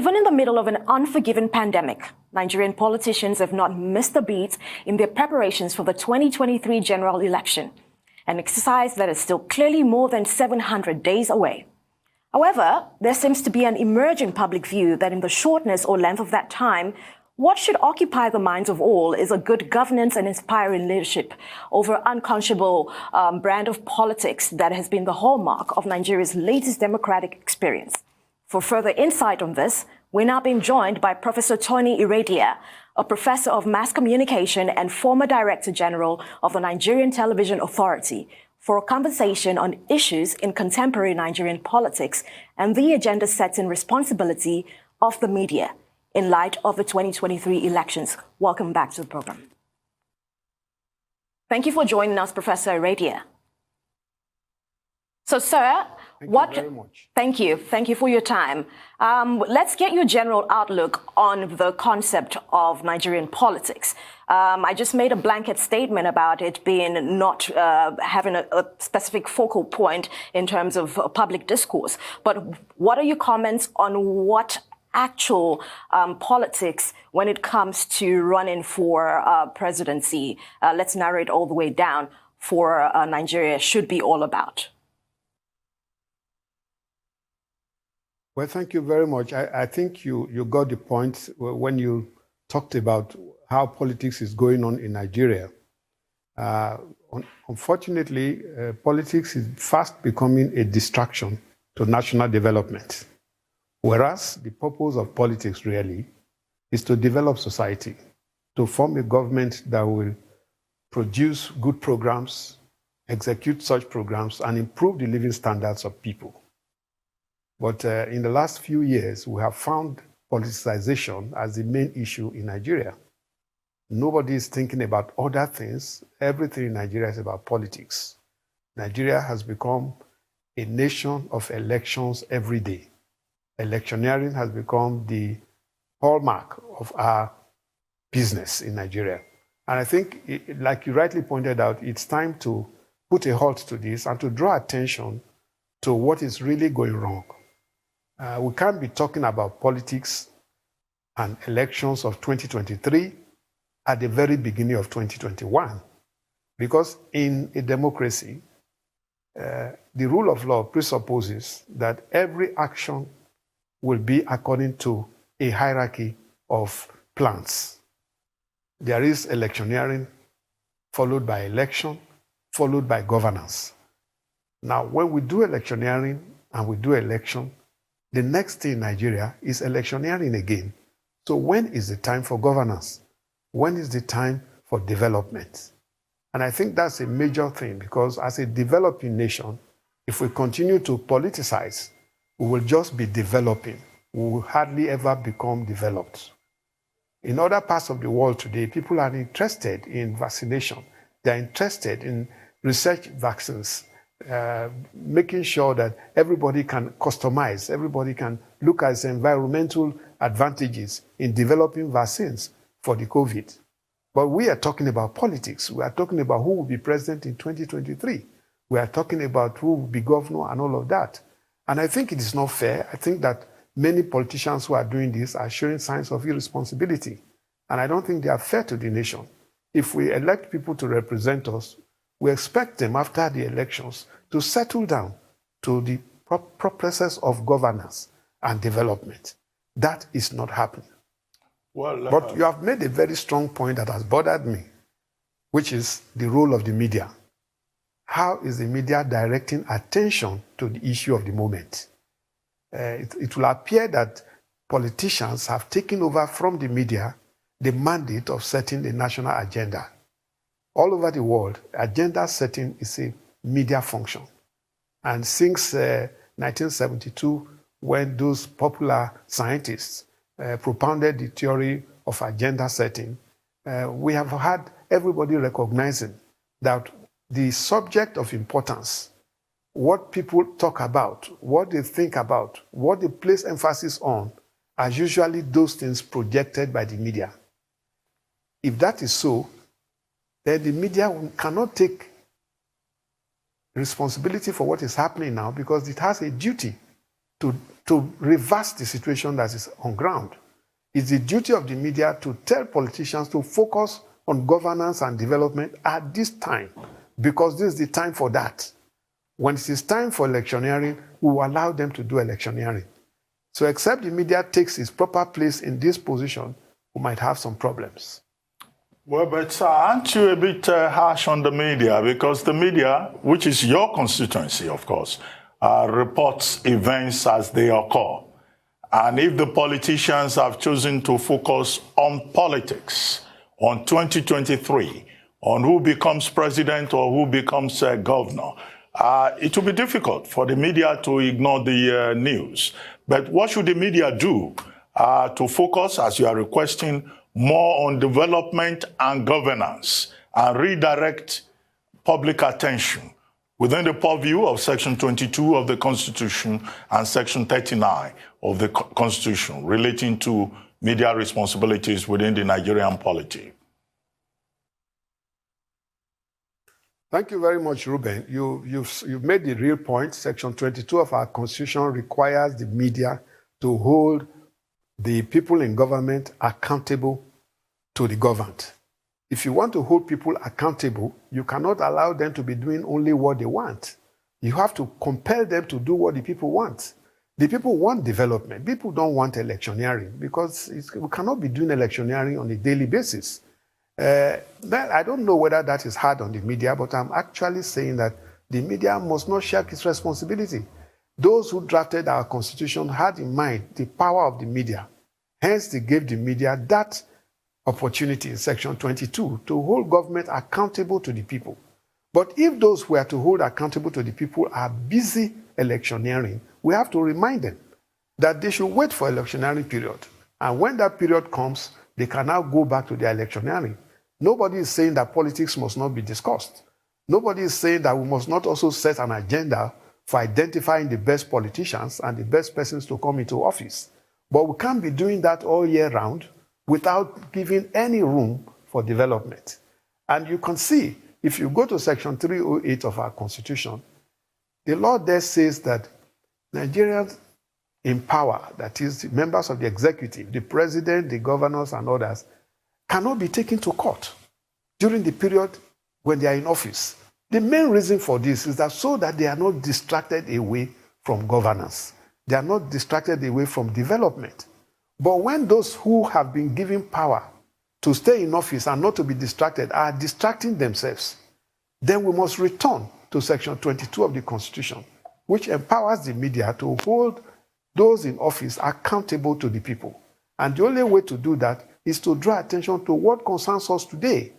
Even in the middle of an unforgiving pandemic, Nigerian politicians have not missed a beat in their preparations for the 2023 general election, an exercise that is still clearly more than 700 days away. However, there seems to be an emerging public view that in the shortness or length of that time, what should occupy the minds of all is a good governance and inspiring leadership over unconscionable brand of politics that has been the hallmark of Nigeria's latest democratic experience. For further insight on this, we're now being joined by Professor Tonnie Iredia, a professor of mass communication and former Director General of the Nigerian Television Authority, for a conversation on issues in contemporary Nigerian politics and the agenda-setting responsibility of the media in light of the 2023 elections. Welcome back to the program. Thank you for joining us, Professor Iredia. So, sir, Thank you very much. Thank you for your time. Let's get your general outlook on the concept of Nigerian politics. I just made a blanket statement about it being not having a specific focal point in terms of public discourse. But what are your comments on what actual politics when it comes to running for presidency, let's narrow it all the way down, for Nigeria should be all about? Well, thank you very much. I think you got the point when you talked about how politics is going on in Nigeria. Unfortunately, politics is fast becoming a distraction to national development. Whereas the purpose of politics really is to develop society, to form a government that will produce good programs, execute such programs, and improve the living standards of people. But in the last few years, we have found politicization as the main issue in Nigeria. Nobody is thinking about other things. Everything in Nigeria is about politics. Nigeria has become a nation of elections every day. Electioneering has become the hallmark of our business in Nigeria. And I think, like you rightly pointed out, it's time to put a halt to this and to draw attention to what is really going wrong. We can't be talking about politics and elections of 2023 at the very beginning of 2021, because in a democracy, the rule of law presupposes that every action will be according to a hierarchy of plans. There is electioneering, followed by election, followed by governance. Now, when we do electioneering and we do election, the next thing in Nigeria is electioneering again. So when is the time for governance? When is the time for development? And I think that's a major thing, because as a developing nation, if we continue to politicize, we will just be developing. We will hardly ever become developed. In other parts of the world today, people are interested in vaccination. They're interested in research vaccines, making sure that everybody can customize, everybody can look at the environmental advantages in developing vaccines for the COVID. But we are talking about politics. We are talking about who will be president in 2023. We are talking about who will be governor and all of that. And I think it is not fair. I think that many politicians who are doing this are showing signs of irresponsibility. And I don't think they are fair to the nation. If we elect people to represent us, we expect them after the elections to settle down to the process of governance and development. That is not happening. Well, but you have made a very strong point that has bothered me, which is the role of the media. How is the media directing attention to the issue of the moment? It will appear that politicians have taken over from the media the mandate of setting the national agenda. All over the world, agenda setting is a media function. And since 1972, when those popular scientists propounded the theory of agenda setting, we have had everybody recognizing that the subject of importance, what people talk about, what they think about, what they place emphasis on, are usually those things projected by the media. If that is so, then the media cannot take responsibility for what is happening now, because it has a duty to reverse the situation that is on ground. It's the duty of the media to tell politicians to focus on governance and development at this time, because this is the time for that. When it is time for electioneering, we will allow them to do electioneering. So except the media takes its proper place in this position, we might have some problems. Well, but aren't you a bit harsh on the media? Because the media, which is your constituency, of course, reports events as they occur. And if the politicians have chosen to focus on politics, on 2023, on who becomes president or who becomes governor, it will be difficult for the media to ignore the news. But what should the media do to focus, as you are requesting, more on development and governance and redirect public attention within the purview of Section 22 of the Constitution and Section 39 of the Constitution relating to media responsibilities within the Nigerian polity? Thank you very much, Ruben. You've made the real point. Section 22 of our Constitution requires the media to hold the people in government accountable to the governed. If you want to hold people accountable, you cannot allow them to be doing only what they want. You have to compel them to do what the people want. The people want development. People don't want electioneering, because we cannot be doing electioneering on a daily basis. I don't know whether that is hard on the media, but I'm actually saying that the media must not shirk its responsibility. Those who drafted our Constitution had in mind the power of the media. Hence, they gave the media that opportunity in Section 22 to hold government accountable to the people. But if those who are to hold accountable to the people are busy electioneering, we have to remind them that they should wait for electioneering period. And when that period comes, they can now go back to their electioneering. Nobody is saying that politics must not be discussed. Nobody is saying that we must not also set an agenda for identifying the best politicians and the best persons to come into office. But we can't be doing that all year round without giving any room for development. And you can see, if you go to Section 308 of our Constitution, the law there says that Nigerians in power, that is, the members of the executive, the president, the governors, and others, cannot be taken to court during the period when they are in office. The main reason for this is that so that they are not distracted away from governance. They are not distracted away from development. But when those who have been given power to stay in office and not to be distracted are distracting themselves, then we must return to Section 22 of the Constitution, which empowers the media to hold those in office accountable to the people. And the only way to do that is to draw attention to what concerns us today.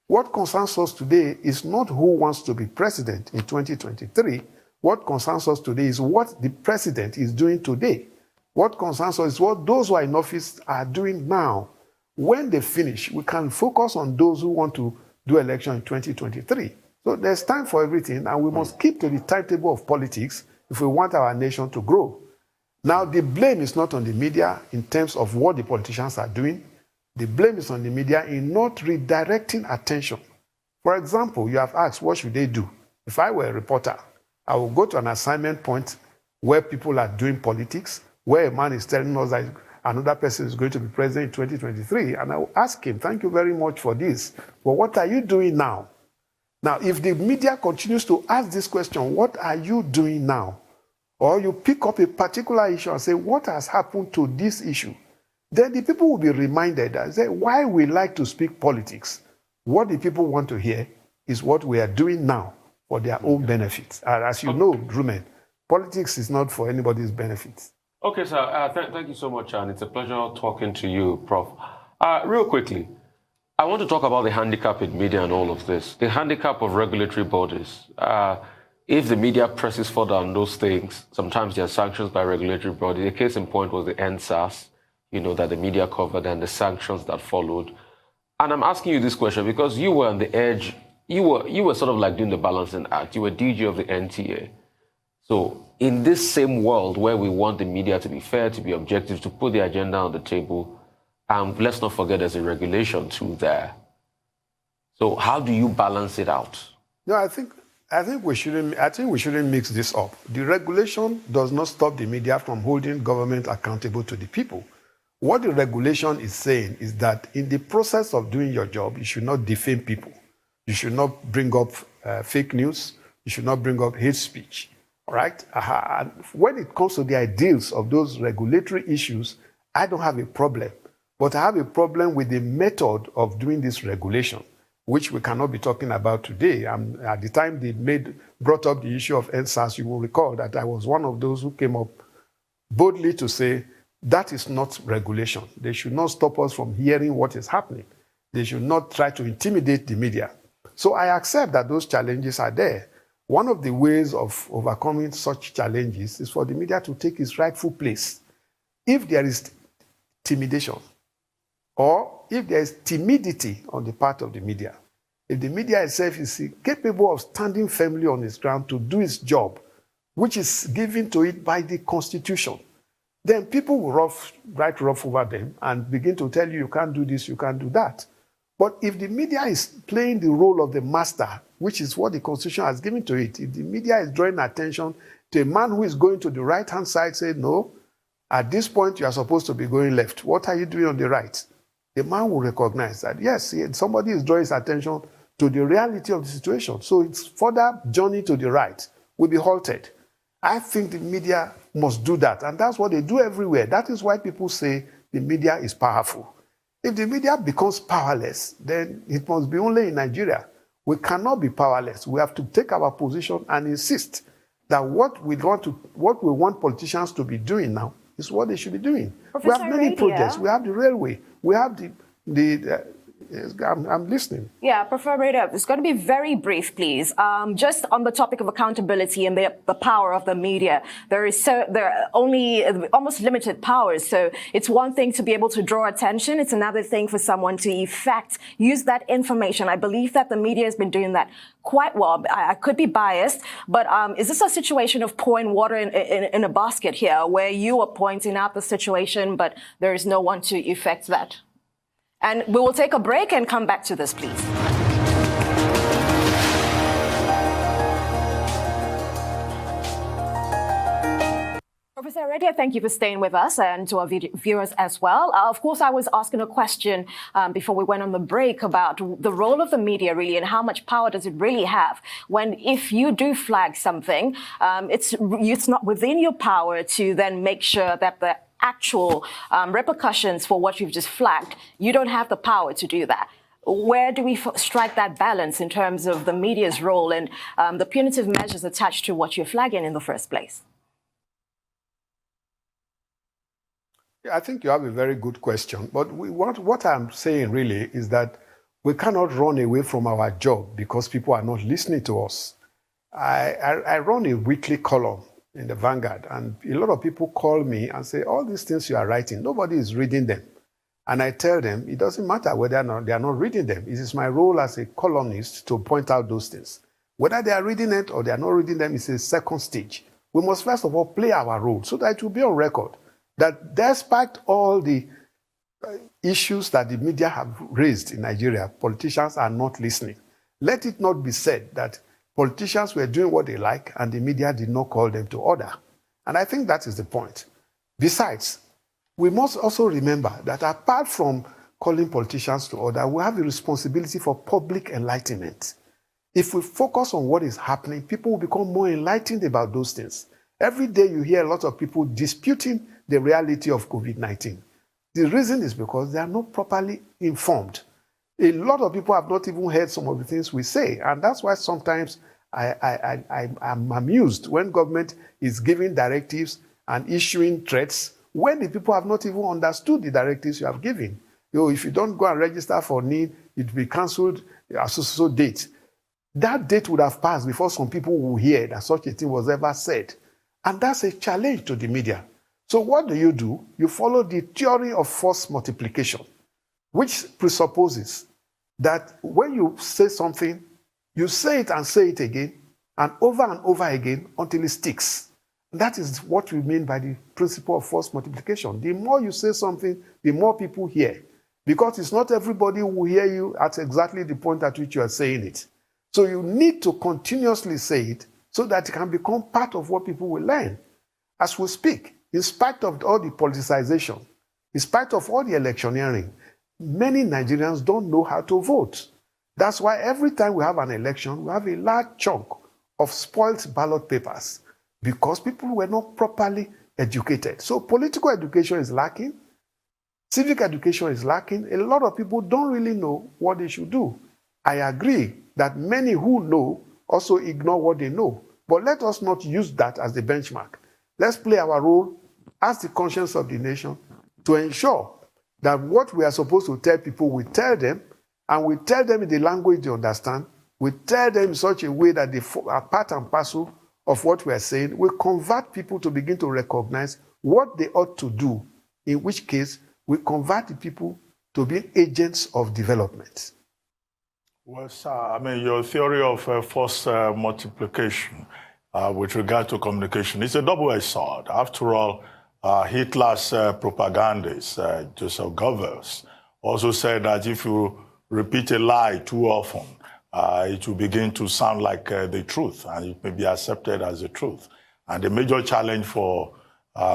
What concerns us today is not who wants to be president in 2023. What concerns us today is what the president is doing today. What concerns us is what those who are in office are doing now. When they finish, we can focus on those who want to do election in 2023. So there's time for everything, and we must keep to the timetable of politics if we want our nation to grow. Now, the blame is not on the media in terms of what the politicians are doing. The blame is on the media in not redirecting attention. For example, you have asked, what should they do? If I were a reporter, I will go to an assignment point where people are doing politics, where a man is telling us that another person is going to be president in 2023, and I will ask him, thank you very much for this, but what are you doing now? Now, if the media continues to ask this question, what are you doing now? Or you pick up a particular issue and say, what has happened to this issue? Then the people will be reminded and say, why we like to speak politics? What the people want to hear is what we are doing now for their own benefits. And as you know, Ruben, politics is not for anybody's benefits. Okay, sir. Thank you so much, and it's a pleasure talking to you, Prof. Real quickly, I want to talk about the handicap in media and all of this. The handicap of regulatory bodies. If the media presses further on those things, sometimes there are sanctions by regulatory bodies. The case in point was the NSAS, that the media covered, and the sanctions that followed. And I'm asking you this question because you were on the edge. You were sort of like doing the balancing act. You were DG of the NTA. So in this same world where we want the media to be fair, to be objective, to put the agenda on the table, let's not forget there's a regulation too there. So how do you balance it out? No, I think I think we shouldn't mix this up. The regulation does not stop the media from holding government accountable to the people. What the regulation is saying is that in the process of doing your job, you should not defame people. You should not bring up fake news. You should not bring up hate speech. All right? And when it comes to the ideals of those regulatory issues, I don't have a problem. But I have a problem with the method of doing this regulation, which we cannot be talking about today. At the time they brought up the issue of NSAS, you will recall that I was one of those who came up boldly to say, that is not regulation. They should not stop us from hearing what is happening. They should not try to intimidate the media. So I accept that those challenges are there. One of the ways of overcoming such challenges is for the media to take its rightful place. If there is intimidation, or if there is timidity on the part of the media, if the media itself is capable of standing firmly on its ground to do its job, which is given to it by the Constitution, then people will write rough over them and begin to tell you, you can't do this, you can't do that. But if the media is playing the role of the master, which is what the Constitution has given to it, if the media is drawing attention to a man who is going to the right-hand side, say, no, at this point you are supposed to be going left. What are you doing on the right? The man will recognize that, yes, somebody is drawing his attention to the reality of the situation. So its further journey to the right will be halted. I think the media must do that, and that's what they do everywhere. That is why people say the media is powerful. If the media becomes powerless, then it must be only in Nigeria. We cannot be powerless. We have to take our position and insist that what we want politicians to be doing now is what they should be doing. Professor We have many Iredia. projects. We have the railway. We have I'm listening. Yeah, Prof Iredia, it's going to be very brief, please. Just on the topic of accountability and the power of the media, there are only almost limited powers. So it's one thing to be able to draw attention. It's another thing for someone to, in fact, use that information. I believe that the media has been doing that quite well. I could be biased, but is this a situation of pouring water in a basket here, where you are pointing out the situation, but there is no one to effect that? And we will take a break and come back to this, please. Professor Iredia, thank you for staying with us, and to our viewers as well. Of course, I was asking a question before we went on the break about the role of the media, really, and how much power does it really have when, if you do flag something, it's not within your power to then make sure that the actual repercussions for what you've just flagged, you don't have the power to do that. Where do we strike that balance in terms of the media's role and the punitive measures attached to what you're flagging in the first place? Yeah, I think you have a very good question. But what I'm saying really is that we cannot run away from our job because people are not listening to us. I run a weekly column in the Vanguard, and a lot of people call me and say, all these things you are writing, nobody is reading them. And I tell them, it doesn't matter whether or not they are not reading them. It is my role as a columnist to point out those things. Whether they are reading it or they are not reading them is a second stage. We must first of all play our role so that it will be on record that despite all the issues that the media have raised in Nigeria, politicians are not listening. Let it not be said that politicians were doing what they like and the media did not call them to order. And I think that is the point. Besides, we must also remember that apart from calling politicians to order, we have a responsibility for public enlightenment. If we focus on what is happening, people will become more enlightened about those things. Every day you hear a lot of people disputing the reality of COVID-19. The reason is because they are not properly informed. A lot of people have not even heard some of the things we say, and that's why sometimes I'm amused when government is giving directives and issuing threats when the people have not even understood the directives you have given. If you don't go and register for need, it will be cancelled at so date. That date would have passed before some people will hear that such a thing was ever said. And that's a challenge to the media. So what do? You follow the theory of force multiplication, which presupposes that when you say something, you say it and say it again, and over again until it sticks. That is what we mean by the principle of force multiplication. The more you say something, the more people hear. Because it's not everybody who will hear you at exactly the point at which you are saying it. So you need to continuously say it so that it can become part of what people will learn. As we speak, in spite of all the politicization, in spite of all the electioneering, many Nigerians don't know how to vote. That's why every time we have an election, we have a large chunk of spoiled ballot papers because people were not properly educated. So political education is lacking, civic education is lacking. A lot of people don't really know what they should do. I agree that many who know also ignore what they know. But let us not use that as the benchmark. Let's play our role as the conscience of the nation to ensure that what we are supposed to tell people, we tell them, and we tell them in the language they understand. We tell them in such a way that they are part and parcel of what we are saying. We convert people to begin to recognize what they ought to do, in which case we convert the people to be agents of development. Well, sir, I mean, your theory of force multiplication with regard to communication is a double-edged sword. After all, Hitler's propagandist, Joseph Goebbels, also said that if you repeat a lie too often, it will begin to sound like the truth, and it may be accepted as the truth. And the major challenge for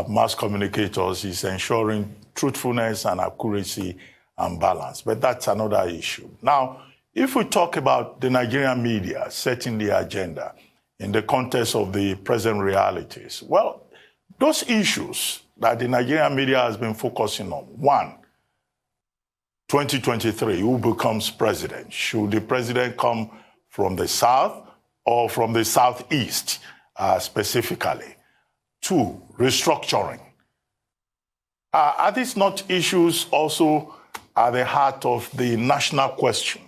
mass communicators is ensuring truthfulness and accuracy and balance. But that's another issue. Now, if we talk about the Nigerian media setting the agenda in the context of the present realities, well, those issues that the Nigerian media has been focusing on, one, 2023, who becomes president? Should the president come from the south or from the southeast specifically? Two, restructuring. Are these not issues also at the heart of the national question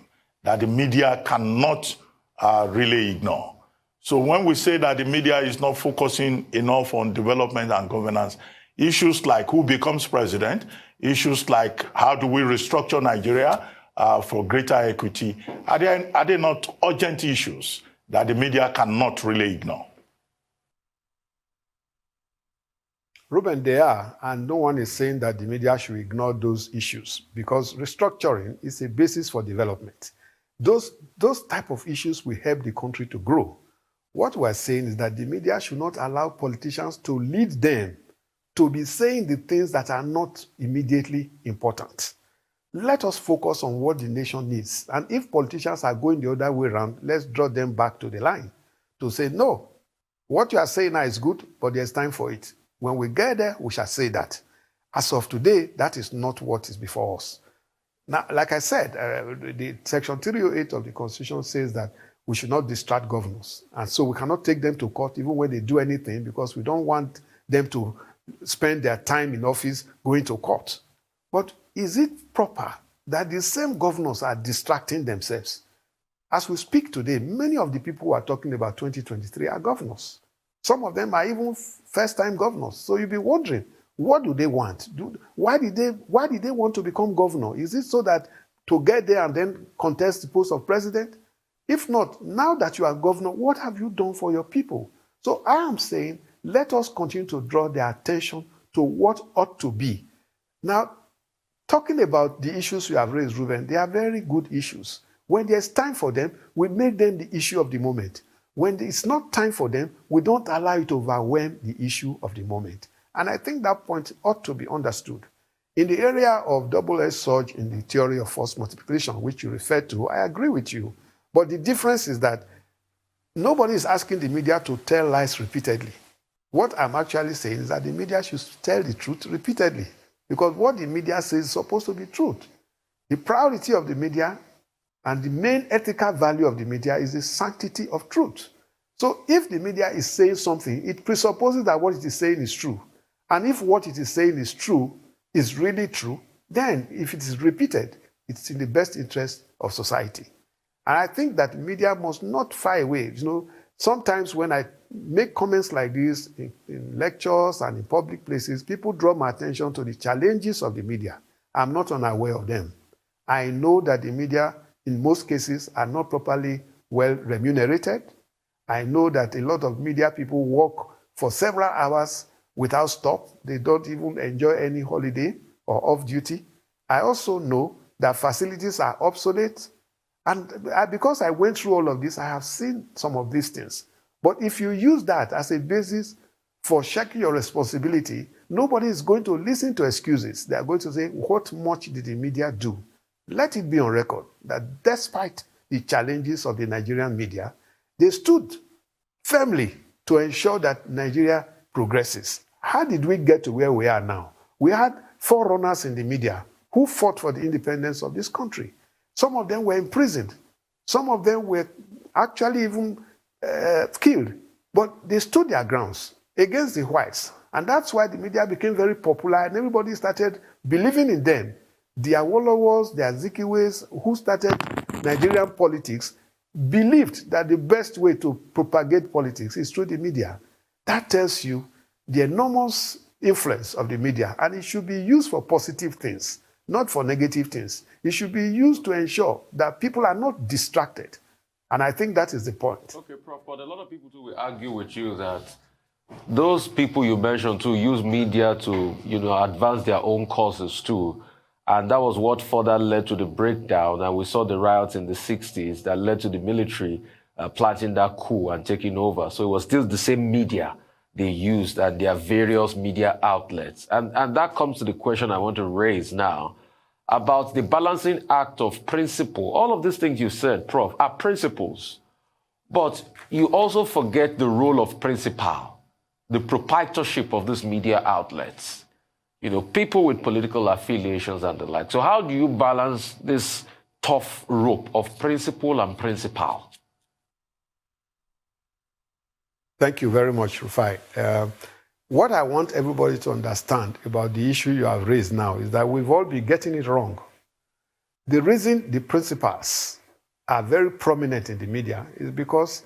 that the media cannot really ignore? So when we say that the media is not focusing enough on development and governance, issues like who becomes president, issues like how do we restructure Nigeria for greater equity, are they not urgent issues that the media cannot really ignore? Ruben, they are, and no one is saying that the media should ignore those issues because restructuring is a basis for development. Those type of issues will help the country to grow. What we're saying is that the media should not allow politicians to lead them to be saying the things that are not immediately important. Let us focus on what the nation needs. And if politicians are going the other way around, let's draw them back to the line to say, no, what you are saying now is good, but there's time for it. When we get there, we shall say that. As of today, that is not what is before us. Now, like I said, the Section 308 of the Constitution says that we should not distract governors. And so we cannot take them to court even when they do anything because we don't want them to spend their time in office going to court. But is it proper that the same governors are distracting themselves? As we speak today, many of the people who are talking about 2023 are governors. Some of them are even first-time governors. So you'll be wondering, what do they want? Why did they want to become governor? Is it so that to get there and then contest the post of president? If not, now that you are governor, what have you done for your people? So I am saying, let us continue to draw their attention to what ought to be. Now, talking about the issues you have raised, Ruben, they are very good issues. When there's time for them, we make them the issue of the moment. When it's not time for them, we don't allow it to overwhelm the issue of the moment. And I think that point ought to be understood. In the area of double-edged sword in the theory of force multiplication, which you referred to, I agree with you. But the difference is that nobody is asking the media to tell lies repeatedly. What I'm actually saying is that the media should tell the truth repeatedly, because what the media says is supposed to be truth. The priority of the media and the main ethical value of the media is the sanctity of truth. So if the media is saying something, it presupposes that what it is saying is true. And if what it is saying is true, is really true, then if it is repeated, it's in the best interest of society. And I think that media must not fire away. You know, sometimes when I make comments like this in lectures and in public places, people draw my attention to the challenges of the media. I'm not unaware of them. I know that the media, in most cases, are not properly well remunerated. I know that a lot of media people work for several hours without stop. They don't even enjoy any holiday or off duty. I also know that facilities are obsolete. Because I went through all of this, I have seen some of these things. But if you use that as a basis for checking your responsibility, nobody is going to listen to excuses. They are going to say, what much did the media do? Let it be on record that despite the challenges of the Nigerian media, they stood firmly to ensure that Nigeria progresses. How did we get to where we are now? We had forerunners in the media who fought for the independence of this country. Some of them were imprisoned. Some of them were actually even killed. But they stood their grounds against the whites. And that's why the media became very popular and everybody started believing in them. The Awolowos, the Azikiwes, who started Nigerian politics, believed that the best way to propagate politics is through the media. That tells you the enormous influence of the media, and it should be used for positive things, not for negative things. It should be used to ensure that people are not distracted. And I think that is the point. Okay, Prof, but a lot of people too will argue with you that those people you mentioned too use media to, advance their own causes too. And that was what further led to the breakdown. And we saw the riots in the 60s that led to the military planting that coup and taking over. So it was still the same media they used and their various media outlets. And that comes to the question I want to raise now about the balancing act of principle. All of these things you said, Prof, are principles. But you also forget the role of principal, the proprietorship of these media outlets. People with political affiliations and the like. So how do you balance this tough rope of principle and principal? Thank you very much, Rufai. What I want everybody to understand about the issue you have raised now is that we've all been getting it wrong. The reason the principals are very prominent in the media is because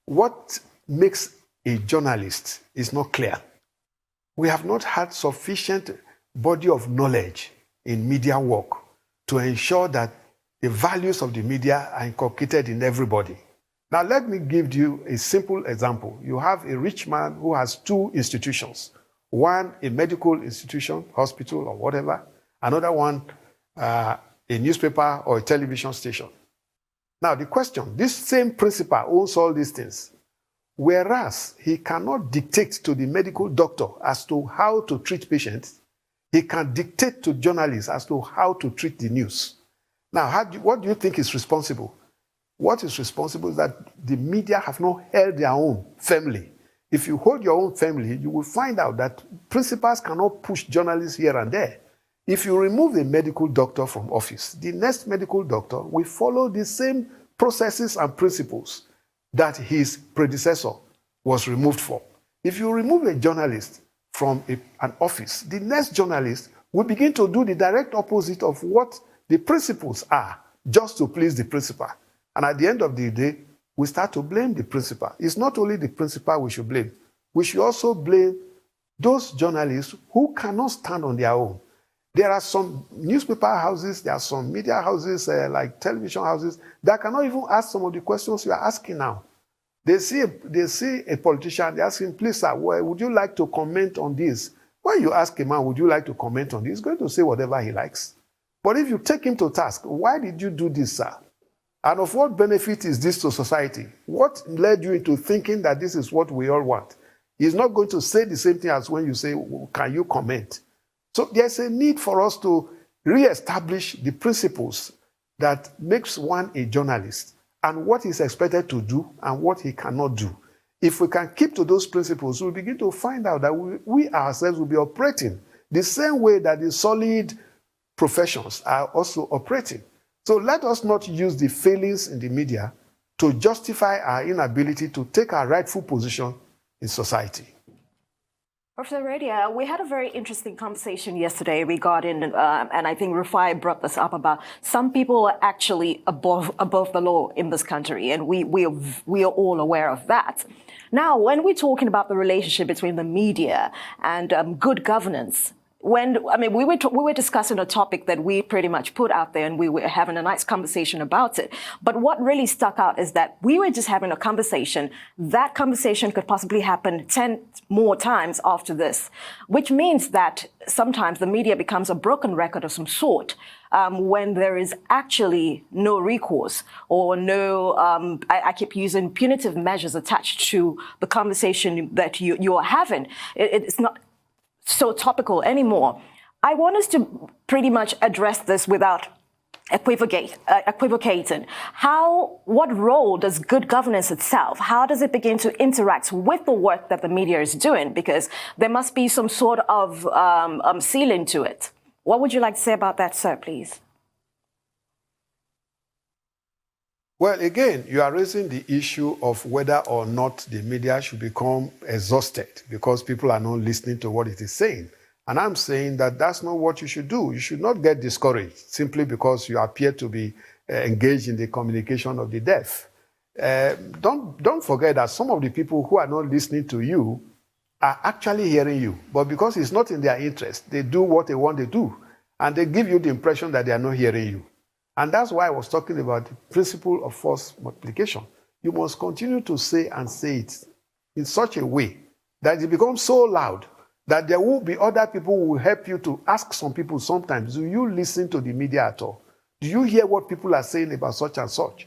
what makes a journalist is not clear. We have not had sufficient body of knowledge in media work to ensure that the values of the media are inculcated in everybody. Now, let me give you a simple example. You have a rich man who has two institutions. One, a medical institution, hospital or whatever. Another one, a newspaper or a television station. Now, the question, this same principal owns all these things. Whereas he cannot dictate to the medical doctor as to how to treat patients, he can dictate to journalists as to how to treat the news. Now, what do you think is responsible? What is responsible is that the media have not held their own firmly. If you hold your own firmly, you will find out that principals cannot push journalists here and there. If you remove a medical doctor from office, the next medical doctor will follow the same processes and principles that his predecessor was removed for. If you remove a journalist from an office, the next journalist will begin to do the direct opposite of what the principles are, just to please the principal. And at the end of the day, we start to blame the principal. It's not only the principal we should blame. We should also blame those journalists who cannot stand on their own. There are some newspaper houses, there are some media houses, like television houses, that cannot even ask some of the questions you are asking now. They see a politician, they ask him, please, sir, would you like to comment on this? When you ask a man, would you like to comment on this? He's going to say whatever he likes. But if you take him to task, why did you do this, sir? And of what benefit is this to society? What led you into thinking that this is what we all want? He's not going to say the same thing as when you say, can you comment? So there's a need for us to re-establish the principles that makes one a journalist and what he's expected to do and what he cannot do. If we can keep to those principles, we'll begin to find out that we ourselves will be operating the same way that the solid professions are also operating. So let us not use the failings in the media to justify our inability to take our rightful position in society. Prof Iredia, we had a very interesting conversation yesterday regarding, and I think Rufai brought this up, about some people are actually above the law in this country, and we are all aware of that. Now, when we're talking about the relationship between the media and good governance, we were discussing a topic that we pretty much put out there, and we were having a nice conversation about it. But what really stuck out is that we were just having a conversation. That conversation could possibly happen 10 more times after this, which means that sometimes the media becomes a broken record of some sort when there is actually no recourse or no, I keep using punitive measures attached to the conversation that you're having. It's not so topical anymore. I want us to pretty much address this without equivocating. What role does good governance itself, how does it begin to interact with the work that the media is doing? Because there must be some sort of ceiling to it. What would you like to say about that, sir, please? Well, again, you are raising the issue of whether or not the media should become exhausted because people are not listening to what it is saying. And I'm saying that that's not what you should do. You should not get discouraged simply because you appear to be engaged in the communication of the deaf. Don't forget that some of the people who are not listening to you are actually hearing you. But because it's not in their interest, they do what they want to do. And they give you the impression that they are not hearing you. And that's why I was talking about the principle of force multiplication. You must continue to say and say it in such a way that it becomes so loud that there will be other people who will help you to ask some people sometimes, do you listen to the media at all? Do you hear what people are saying about such and such?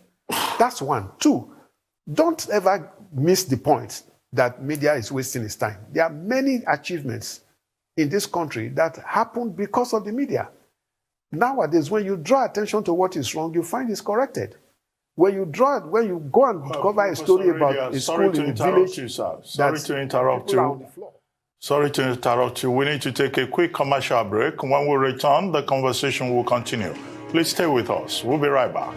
That's one. Two, don't ever miss the point that media is wasting its time. There are many achievements in this country that happened because of the media. Nowadays, when you draw attention to what is wrong, you find it's corrected. When you go and cover a story about a school in a village... Sorry to interrupt you. Sorry to interrupt you. We need to take a quick commercial break. When we return, the conversation will continue. Please stay with us. We'll be right back.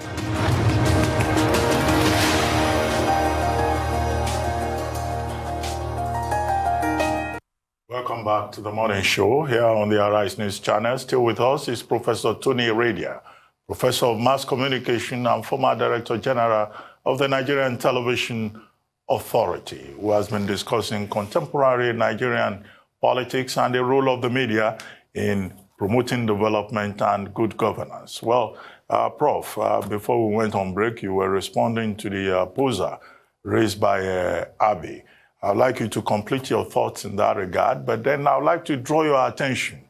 Welcome back to the morning show here on the Arise News channel. Still with us is Professor Tonnie Iredia, Professor of Mass Communication and former Director General of the Nigerian Television Authority, who has been discussing contemporary Nigerian politics and the role of the media in promoting development and good governance. Well, Prof, before we went on break, you were responding to the poser raised by Abby. I'd like you to complete your thoughts in that regard, but then I'd like to draw your attention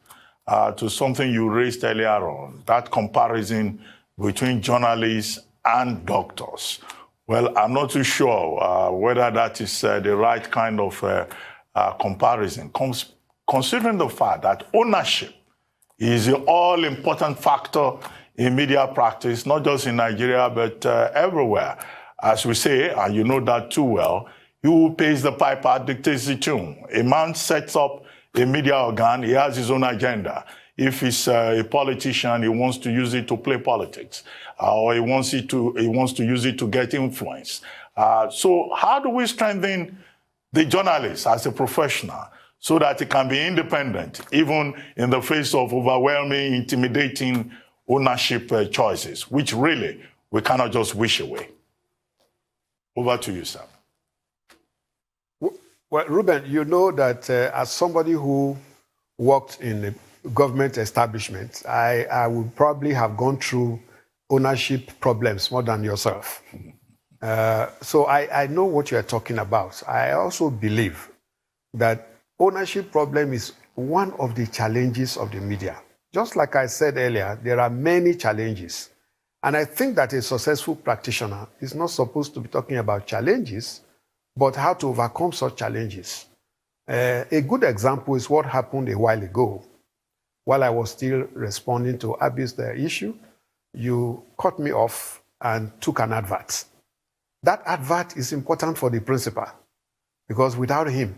to something you raised earlier on, that comparison between journalists and doctors. Well, I'm not too sure whether that is the right kind of comparison, considering the fact that ownership is an all-important factor in media practice, not just in Nigeria, but everywhere. As we say, and you know that too well, he who pays the piper dictates the tune. A man sets up a media organ, he has his own agenda. If he's a politician, he wants to use it to play politics, or he wants to use it to get influence. So how do we strengthen the journalist as a professional so that it can be independent, even in the face of overwhelming, intimidating ownership choices, which really we cannot just wish away? Over to you, sir. Well, Ruben, you know that as somebody who worked in a government establishment, I would probably have gone through ownership problems more than yourself. So I know what you're talking about. I also believe that ownership problem is one of the challenges of the media. Just like I said earlier, there are many challenges. And I think that a successful practitioner is not supposed to be talking about challenges, but how to overcome such challenges. A good example is what happened a while ago. While I was still responding to Abby's issue, you cut me off and took an advert. That advert is important for the principal, because without him,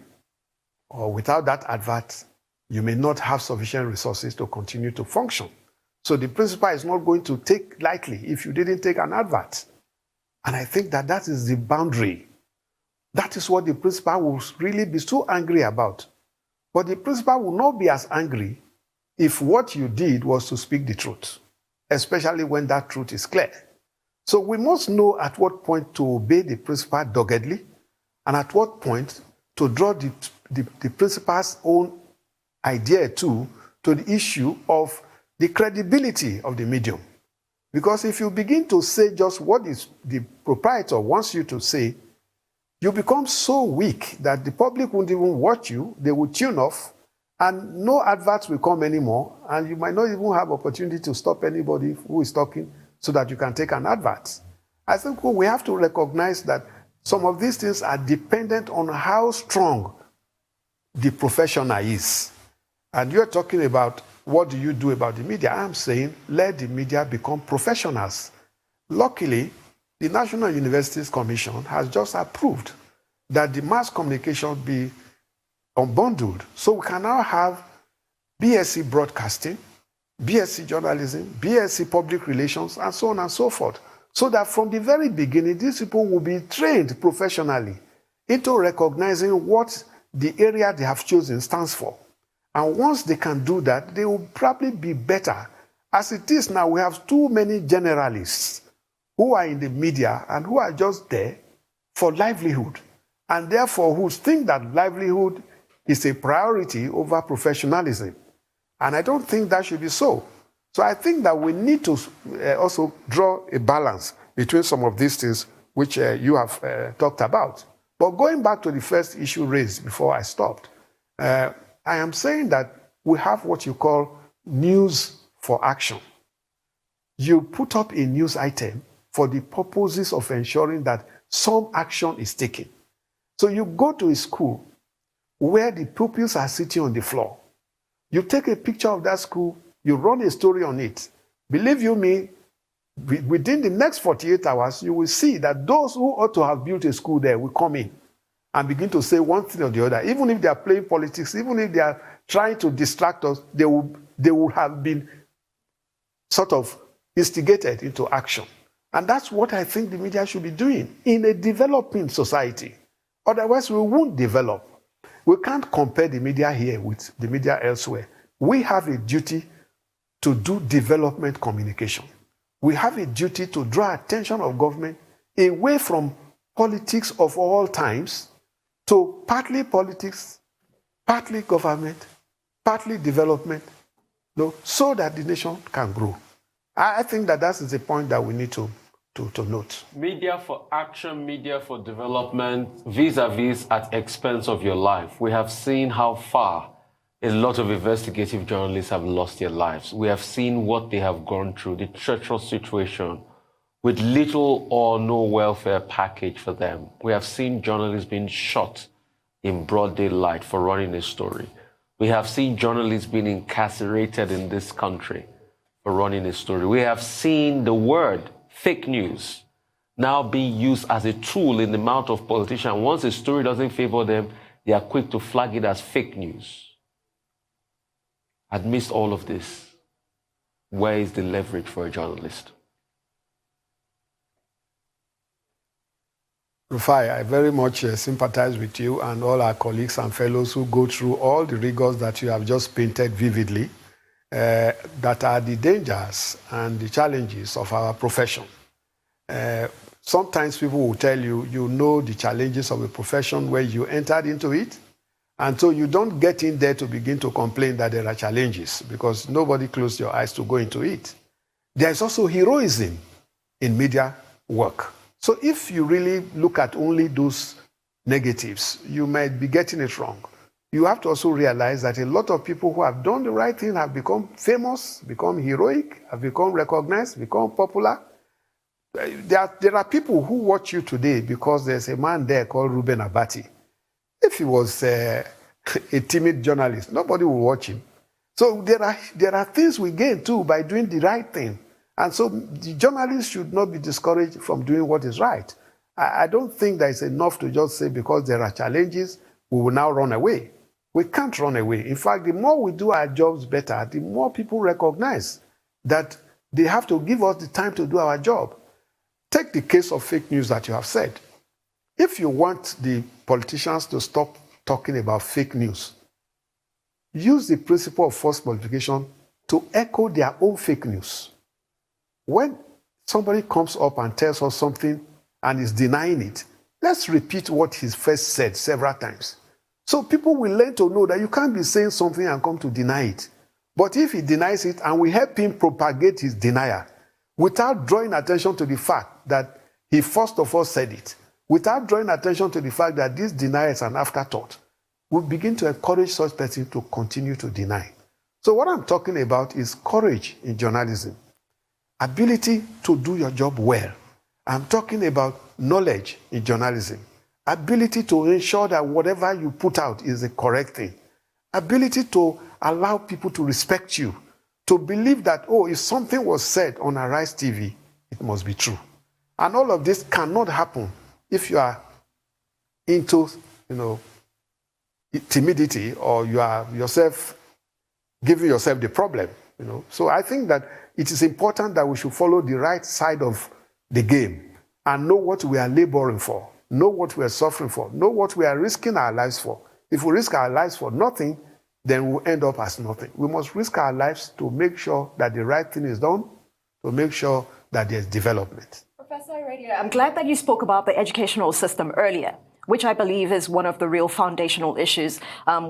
or without that advert, you may not have sufficient resources to continue to function. So the principal is not going to take lightly if you didn't take an advert. And I think that that is the boundary. That is what the principal will really be so angry about. But the principal will not be as angry if what you did was to speak the truth, especially when that truth is clear. So we must know at what point to obey the principal doggedly, and at what point to draw the principal's own idea too to the issue of the credibility of the medium. Because if you begin to say just what is the proprietor wants you to say, you become so weak that the public won't even watch you, they will tune off, and no adverts will come anymore, and you might not even have opportunity to stop anybody who is talking so that you can take an advert. I think we have to recognize that some of these things are dependent on how strong the professional is. And you're talking about what do you do about the media? I'm saying let the media become professionals. Luckily, the National Universities Commission has just approved that the mass communication be unbundled. So we can now have BSc broadcasting, BSc journalism, BSc public relations, and so on and so forth. So that from the very beginning, these people will be trained professionally into recognizing what the area they have chosen stands for. And once they can do that, they will probably be better. As it is now, we have too many generalists who are in the media and who are just there for livelihood, and therefore who think that livelihood is a priority over professionalism. And I don't think that should be so. So I think that we need to also draw a balance between some of these things which you have talked about. But going back to the first issue raised before I stopped, I am saying that we have what you call news for action. You put up a news item for the purposes of ensuring that some action is taken. So you go to a school where the pupils are sitting on the floor. You take a picture of that school, you run a story on it. Believe you me, within the next 48 hours, you will see that those who ought to have built a school there will come in and begin to say one thing or the other. Even if they are playing politics, even if they are trying to distract us, they will have been sort of instigated into action. And that's what I think the media should be doing in a developing society. Otherwise, we won't develop. We can't compare the media here with the media elsewhere. We have a duty to do development communication. We have a duty to draw attention of government away from politics of all times to partly politics, partly government, partly development, so that the nation can grow. I think that that is the point that we need to note. Media for action, media for development, vis-a-vis at expense of your life. We have seen how far a lot of investigative journalists have lost their lives. We have seen what they have gone through, the treacherous situation with little or no welfare package for them. We have seen journalists being shot in broad daylight for running a story. We have seen journalists being incarcerated in this country for running a story. We have seen the word fake news now being used as a tool in the mouth of politicians. Once a story doesn't favor them, they are quick to flag it as fake news. Amidst all of this, where is the leverage for a journalist? Rufai, I very much sympathize with you and all our colleagues and fellows who go through all the rigors that you have just painted vividly, that are the dangers and the challenges of our profession. Sometimes people will tell you, you know the challenges of a profession where you entered into it, and so you don't get in there to begin to complain that there are challenges because nobody closed your eyes to go into it. There's also heroism in media work. So if you really look at only those negatives, you might be getting it wrong. You have to also realize that a lot of people who have done the right thing have become famous, become heroic, have become recognized, become popular. There are people who watch you today because there's a man there called Reuben Abati. If he was a timid journalist, nobody will watch him. So there are things we gain too by doing the right thing. And so the journalists should not be discouraged from doing what is right. I don't think that it's enough to just say because there are challenges, we will now run away. We can't run away. In fact, the more we do our jobs better, the more people recognize that they have to give us the time to do our job. Take the case of fake news that you have said. If you want the politicians to stop talking about fake news, use the principle of false multiplication to echo their own fake news. When somebody comes up and tells us something and is denying it, let's repeat what he first said several times. So people will learn to know that you can't be saying something and come to deny it. But if he denies it and we help him propagate his denial without drawing attention to the fact that he first of all said it, without drawing attention to the fact that this denial is an afterthought, we begin to encourage such person to continue to deny. So what I'm talking about is courage in journalism, ability to do your job well. I'm talking about knowledge in journalism, ability to ensure that whatever you put out is the correct thing, ability to allow people to respect you, to believe that, oh, if something was said on Arise TV, it must be true. And all of this cannot happen if you are into, timidity, or you are yourself giving yourself the problem. So I think that it is important that we should follow the right side of the game and know what we are laboring for, know what we are suffering for, know what we are risking our lives for. If we risk our lives for nothing, then we'll end up as nothing. We must risk our lives to make sure that the right thing is done, to make sure that there's development. Professor Iredia, I'm glad that you spoke about the educational system earlier, which I believe is one of the real foundational issues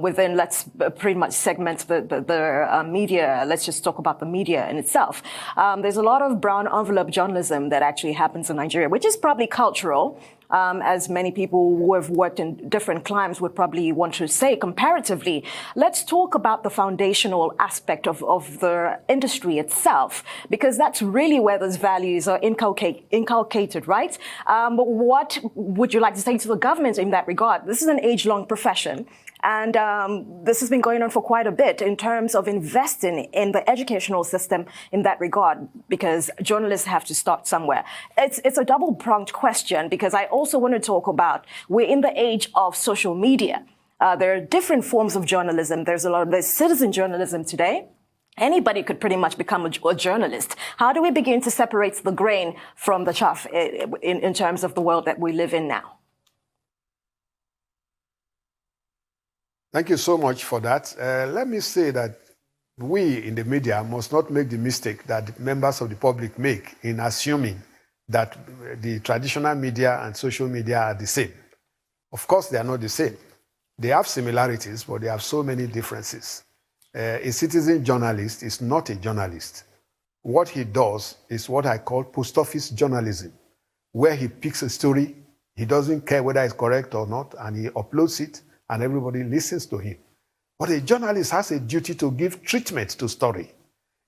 within, let's pretty much segment the media. Let's just talk about the media in itself. There's a lot of brown envelope journalism that actually happens in Nigeria, which is probably cultural, as many people who have worked in different climes would probably want to say comparatively. Let's talk about the foundational aspect of the industry itself, because that's really where those values are inculcated, right? But what would you like to say to the government in that regard? This is an age-long profession. And this has been going on for quite a bit in terms of investing in the educational system in that regard, because journalists have to start somewhere. It's a double-pronged question, because I also want to talk about, we're in the age of social media. There are different forms of journalism. There's citizen journalism today. Anybody could pretty much become a journalist. How do we begin to separate the grain from the chaff in terms of the world that we live in now? Thank you so much for that. Let me say that we in the media must not make the mistake that members of the public make in assuming that the traditional media and social media are the same. Of course, they are not the same. They have similarities, but they have so many differences. A citizen journalist is not a journalist. What he does is what I call post office journalism, where he picks a story, he doesn't care whether it's correct or not, and he uploads it, and everybody listens to him. But a journalist has a duty to give treatment to story.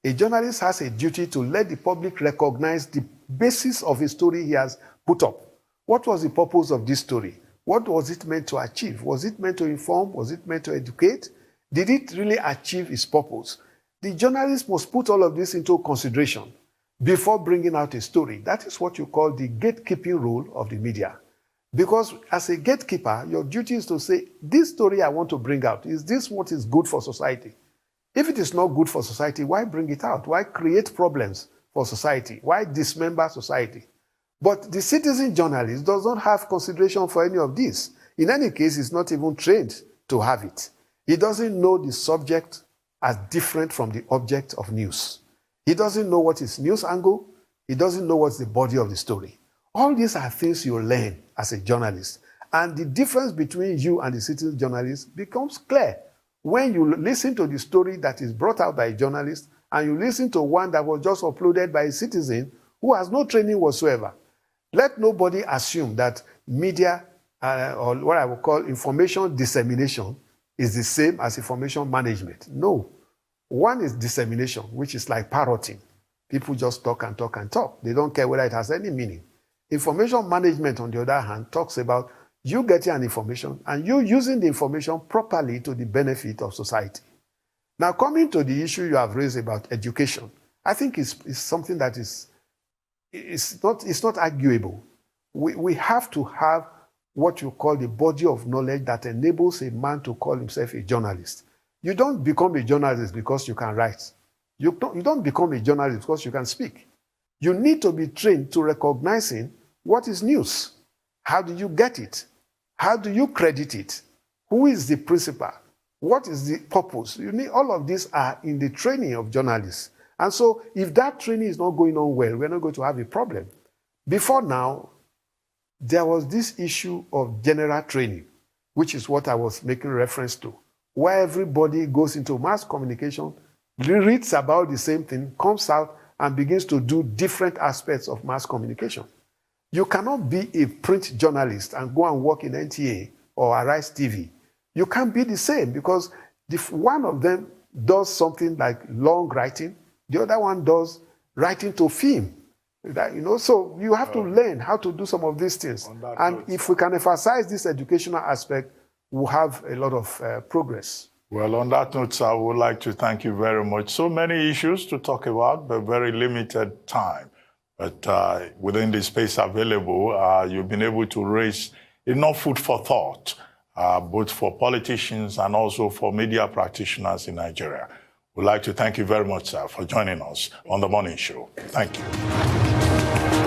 A journalist has a duty to let the public recognize the basis of a story he has put up. What was the purpose of this story? What was it meant to achieve? Was it meant to inform? Was it meant to educate? Did it really achieve its purpose? The journalist must put all of this into consideration before bringing out a story. That is what you call the gatekeeping role of the media. Because as a gatekeeper, your duty is to say, this story I want to bring out, is this what is good for society? If it is not good for society, why bring it out? Why create problems for society? Why dismember society? But the citizen journalist does not have consideration for any of this. In any case, he's not even trained to have it. He doesn't know the subject as different from the object of news. He doesn't know what is news angle. He doesn't know what's the body of the story. All these are things you learn as a journalist. And the difference between you and the citizen journalist becomes clear when you listen to the story that is brought out by a journalist and you listen to one that was just uploaded by a citizen who has no training whatsoever. Let nobody assume that media, or what I would call information dissemination, is the same as information management. No. One is dissemination, which is like parroting. People just talk and talk and talk. They don't care whether it has any meaning. Information management, on the other hand, talks about you getting an information and you using the information properly to the benefit of society. Now, coming to the issue you have raised about education, I think it's something that it's not arguable. We have to have what you call the body of knowledge that enables a man to call himself a journalist. You don't become a journalist because you can write. You don't become a journalist because you can speak. You need to be trained to recognizing what is news. How do you get it? How do you credit it? Who is the principal? What is the purpose? You need all of these are in the training of journalists. And so if that training is not going on well, we're not going to have a problem. Before now, there was this issue of general training, which is what I was making reference to, where everybody goes into mass communication reads about the same thing, comes out and begins to do different aspects of mass communication. You cannot be a print journalist and go and work in NTA or Arise TV. You can't be the same because one of them does something like long writing, the other one does writing to film. So you have to learn how to do some of these things. And if we can emphasize this educational aspect, we'll have a lot of progress. Well, on that note, sir, I would like to thank you very much. So many issues to talk about, but very limited time. But within the space available, you've been able to raise enough food for thought, both for politicians and also for media practitioners in Nigeria. We'd like to thank you very much, sir, for joining us on The Morning Show. Thank you.